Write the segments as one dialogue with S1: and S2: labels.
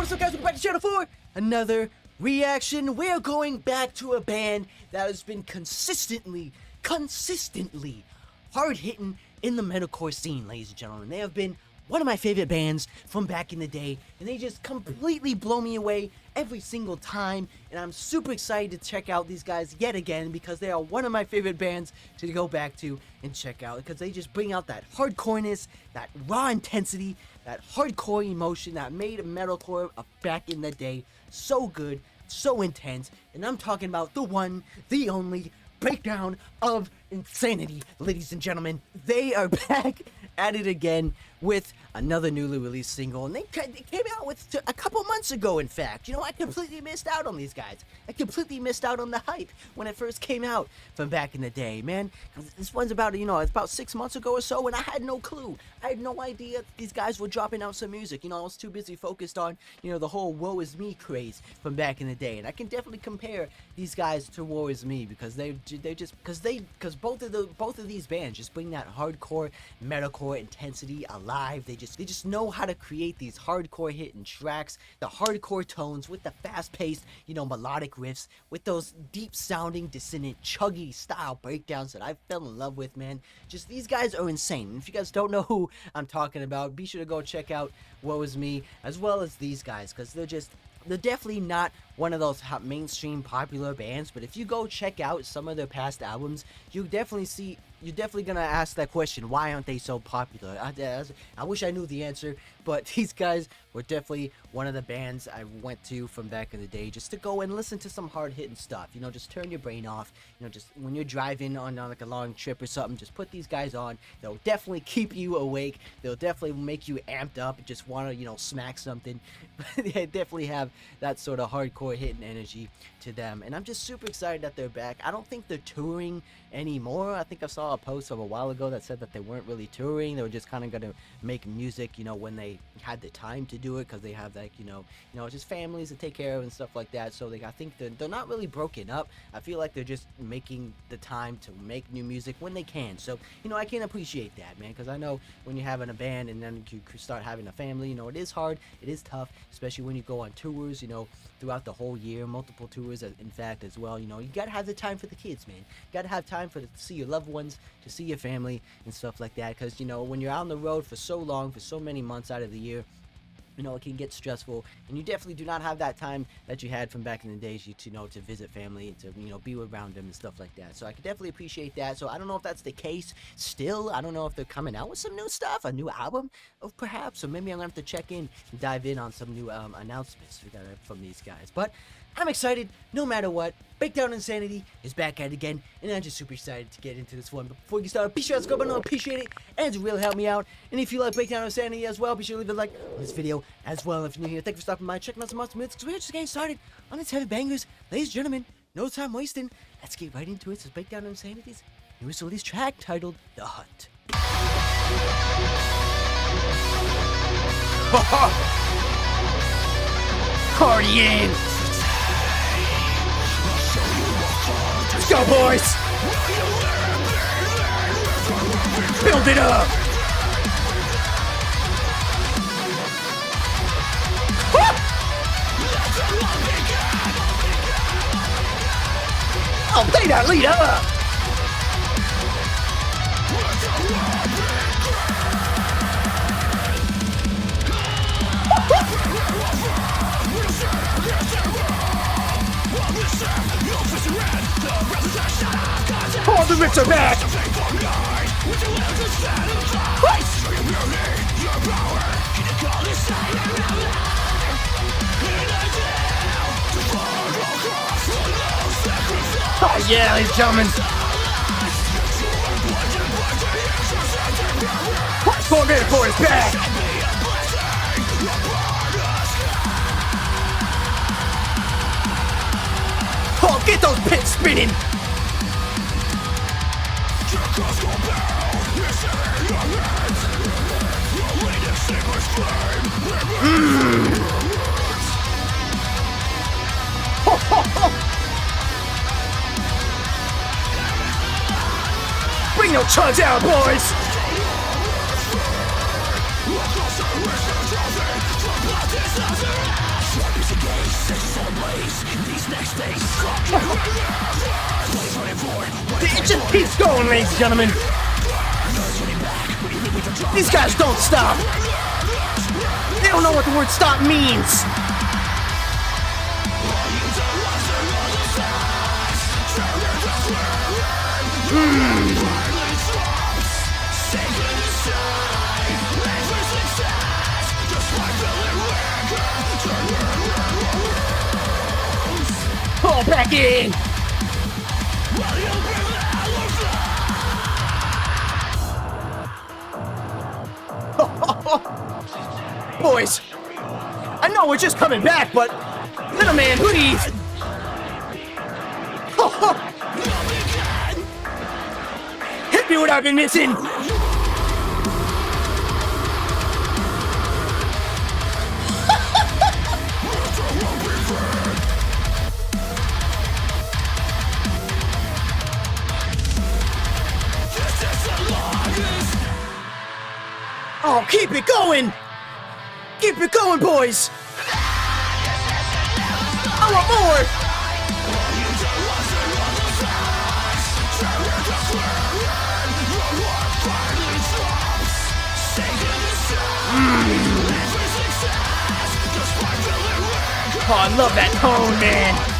S1: what's up guys, welcome back to the channel for another reaction. We're going back to a band that has been consistently hard-hitting in the metalcore scene, ladies and gentlemen. They have been one of my favorite bands from back in the day, and they just completely blow me away every single time, and I'm super excited to check out these guys yet again because they are one of my favorite bands to go back to and check out because they just bring out that hardcoreness, that raw intensity, that hardcore emotion that made metalcore back in the day so good, so intense. And I'm talking about the one, the only breakdown of Insanity, ladies and gentlemen. They are back at it again with another newly released single, and they came out with a couple months ago. In fact, you know, I completely missed out on these guys. I completely missed out on the hype when it first came out from back in the day, man. This one's about, you know, it's about 6 months ago or so, and I had no clue. I had no idea these guys were dropping out some music. You know, I was too busy focused on, you know, the whole "woe is me" craze from back in the day, and I can definitely compare these guys to "woe is me" because because both of these bands just bring that hardcore metalcore intensity alive. They just know how to create these hardcore hitting tracks, the hardcore tones with the fast-paced, you know, melodic riffs, with those deep sounding, dissonant, chuggy style breakdowns that I fell in love with, man. Just these guys are insane. And if you guys don't know who I'm talking about, be sure to go check out "Woe Is Me" as well as these guys, because they're definitely not one of those mainstream popular bands, but if you go check out some of their past albums, you're definitely gonna ask that question, why aren't they so popular? I wish I knew the answer, but these guys were definitely one of the bands I went to from back in the day just to go and listen to some hard-hitting stuff. You know, just turn your brain off. You know, just when you're driving on like a long trip or something, just put these guys on. They'll definitely keep you awake. They'll definitely make you amped up and just want to, you know, smack something. They definitely have that sort of hardcore hitting energy to them, and I'm just super excited that they're back. I don't think they're touring anymore. I think I saw a post of a while ago that said that they weren't really touring. They were just kind of gonna make music, you know, when they had the time to do it, because they have, like, you know, just families to take care of and stuff like that. So I think they're not really broken up. I feel like they're just making the time to make new music when they can. So, you know, I can appreciate that, man, because I know when you're having a band and then you start having a family, you know, it is hard, it is tough, especially when you go on tours, you know, throughout the whole year, multiple tours in fact as well. You know, you gotta have the time for the kids, man. You gotta have time to see your loved ones, to see your family and stuff like that, because, you know, when you're out on the road for so long, for so many months out of the year, you know, it can get stressful, and you definitely do not have that time that you had from back in the days, you know, to visit family and to, you know, be around them and stuff like that. So I can definitely appreciate that. So I don't know if that's the case still. I don't know if they're coming out with some new stuff, a new album, or perhaps, or maybe I'm gonna have to check in and dive in on some new announcements we got from these guys. But I'm excited no matter what. Breakdown Insanity is back at it again, and I'm just super excited to get into this one. But before you start, be sure to subscribe button, I appreciate it, and it really help me out. And if you like Breakdown Insanity as well, be sure to leave a like on this video as well. If you're new here, thank you for stopping by, checking out some awesome minutes, because we're just getting started on these heavy bangers. Ladies and gentlemen, no time wasting. Let's get right into it. This is Breakdown Insanity's newest release track titled The Hunt. Party in! Let's go, boys! Build it up! Oh, play that lead up! All the rips are back! Oh yeah, ladies and gentlemen! METALCORE is back! Oh, get those pits spinning! Bring your chugs out, boys! It just keeps going, ladies and gentlemen. These guys don't stop. They don't know what the word stop means. Pull back in. Boys, I know we're just coming back, but little man, please. Hit me what I've been missing. Oh, keep it going! Keep it going, boys! I want more! Oh, I love that tone, man!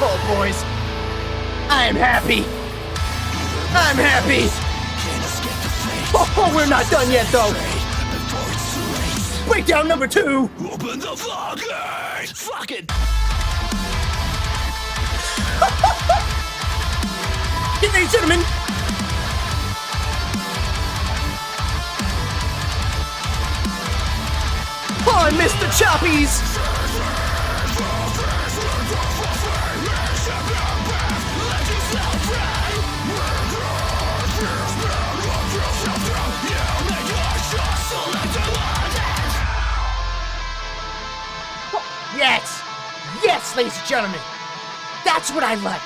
S1: Oh, boys. I am happy. I'm happy. Oh, we're not done yet, though. Breakdown number 2. Open the floodgates. Fuck it. Ladies and gentlemen. Oh, I missed the choppies. Yes! Yes, ladies and gentlemen! That's what I like!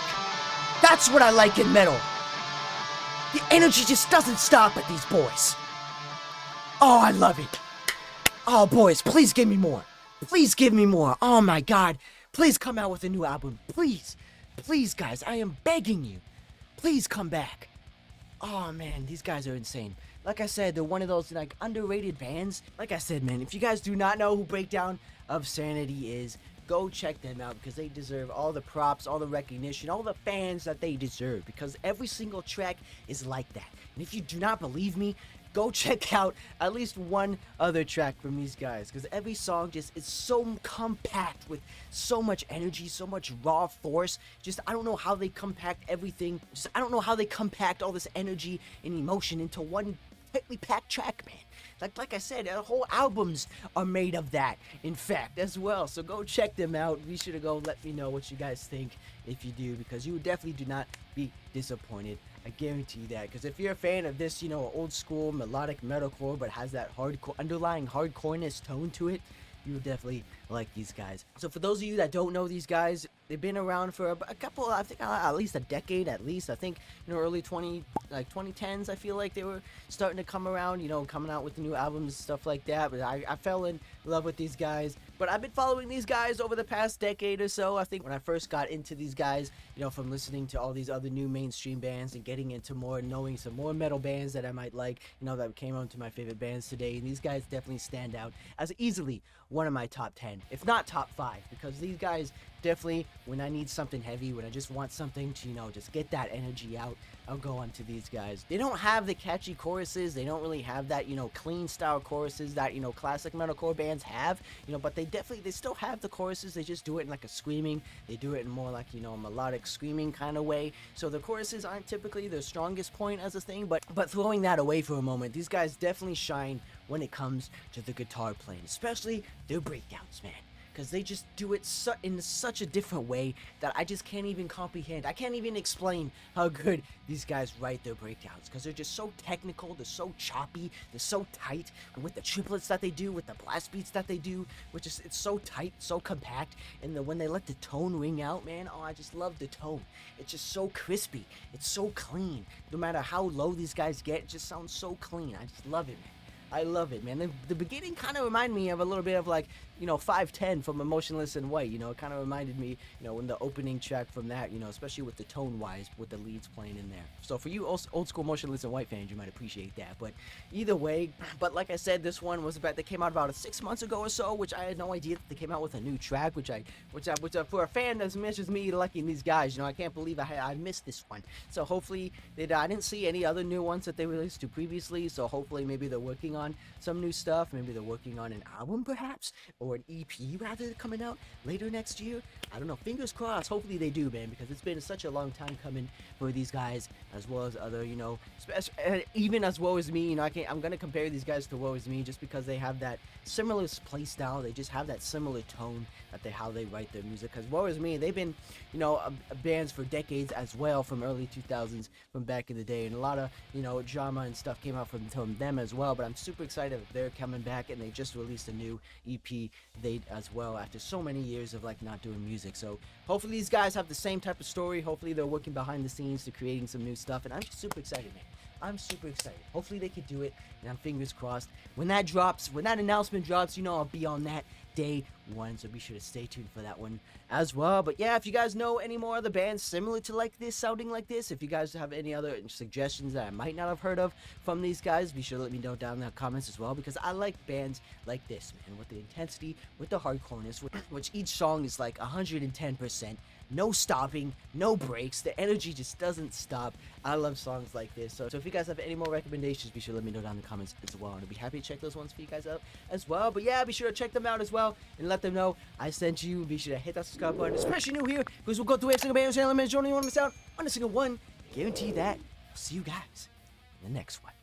S1: That's what I like in metal! The energy just doesn't stop at these boys! Oh, I love it! Oh, boys, please give me more! Please give me more! Oh my god! Please come out with a new album! Please! Please, guys, I am begging you! Please come back! Oh man, these guys are insane. Like I said, they're one of those like underrated bands. Like I said, man, if you guys do not know who Breakdown of Sanity is, go check them out because they deserve all the props, all the recognition, all the fans that they deserve because every single track is like that. And if you do not believe me, go check out at least one other track from these guys because every song just is so compact with so much energy, so much raw force. Just I don't know how they compact everything. Just I don't know how they compact all this energy and emotion into one tightly packed track, man. Like I said, whole albums are made of that, in fact, as well. So go check them out. Be sure to go let me know what you guys think if you do, because you definitely do not be disappointed. I guarantee you that. Because if you're a fan of this, you know, old school melodic metalcore, but has that hardcore, underlying hardcoreness tone to it, you will definitely like these guys. So for those of you that don't know these guys, they've been around for a couple, I think at least a decade at least. I think, you know, early 2010s, I feel like they were starting to come around, you know, coming out with the new albums and stuff like that. But I fell in love with these guys. But I've been following these guys over the past decade or so. I think when I first got into these guys, you know, from listening to all these other new mainstream bands and getting into more, knowing some more metal bands that I might like, you know, that came on to my favorite bands today. And these guys definitely stand out as easily one of my top 10, if not top 5, because these guys definitely, when I need something heavy, when I just want something to, you know, just get that energy out, I'll go on to these guys. They don't have the catchy choruses. They don't really have that, you know, clean style choruses that, you know, classic metalcore bands have, you know, but they still have the choruses. They just do it in like a screaming. They do it in more like, you know, a melodic screaming kind of way. So the choruses aren't typically their strongest point as a thing, but throwing that away for a moment, these guys definitely shine when it comes to the guitar playing, especially their breakdowns, man. because they just do it in such a different way that I just can't even comprehend. I can't even explain how good these guys write their breakdowns, because they're just so technical, they're so choppy, they're so tight, and with the triplets that they do, with the blast beats that they do, which is, it's so tight, so compact, and when they let the tone ring out, man, oh, I just love the tone. It's just so crispy, it's so clean. No matter how low these guys get, it just sounds so clean. I just love it, man. I love it, man. The beginning kind of reminded me of a little bit of, like, 510 from Emotionless in White. It kind of reminded me, when the opening track from that, especially with the tone-wise, with the leads playing in there. So for you old school Emotionless in White fans, you might appreciate that. But either way, like I said, this one was about, they came out about 6 months ago or so, which I had no idea that they came out with a new track, which for a fan as much as me liking these guys, I can't believe I missed this one. So hopefully, I didn't see any other new ones that they released to previously, so hopefully maybe they're working on some new stuff. Maybe they're working on an album, perhaps, or an EP rather, coming out later next year. I don't know. Fingers crossed. Hopefully they do, man, because it's been such a long time coming for these guys, as well as other, even as Woe Is Me. I'm gonna compare these guys to Woe Is Me just because they have that similar play style. They just have that similar tone how they write their music. Because Woe Is Me, they've been, bands for decades as well, from early 2000s, from back in the day, and a lot of, drama and stuff came out from them as well. But I'm super excited that they're coming back, and they just released a new EP as well, after so many years of not doing music. So hopefully these guys have the same type of story. Hopefully they're working behind the scenes to creating some new stuff, and I'm just super excited, man. I'm super excited. Hopefully they could do it, and I'm fingers crossed. When that announcement drops, I'll be on that day one, so be sure to stay tuned for that one as well. But yeah, if you guys know any more other bands similar to this, sounding like this, if you guys have any other suggestions that I might not have heard of from these guys, be sure to let me know down in the comments as well, because I like bands like this, man, with the intensity, with the hardcoreness, which each song is like 110%. No stopping, no breaks. The energy just doesn't stop. I love songs like this. So if you guys have any more recommendations, be sure to let me know down in the comments as well. And I'll be happy to check those ones for you guys out as well. But yeah, be sure to check them out as well and let them know I sent you. Be sure to hit that subscribe button, especially new here, because we'll go through every single band channel, man. You don't want to miss out on a single one. I guarantee that. I'll see you guys in the next one.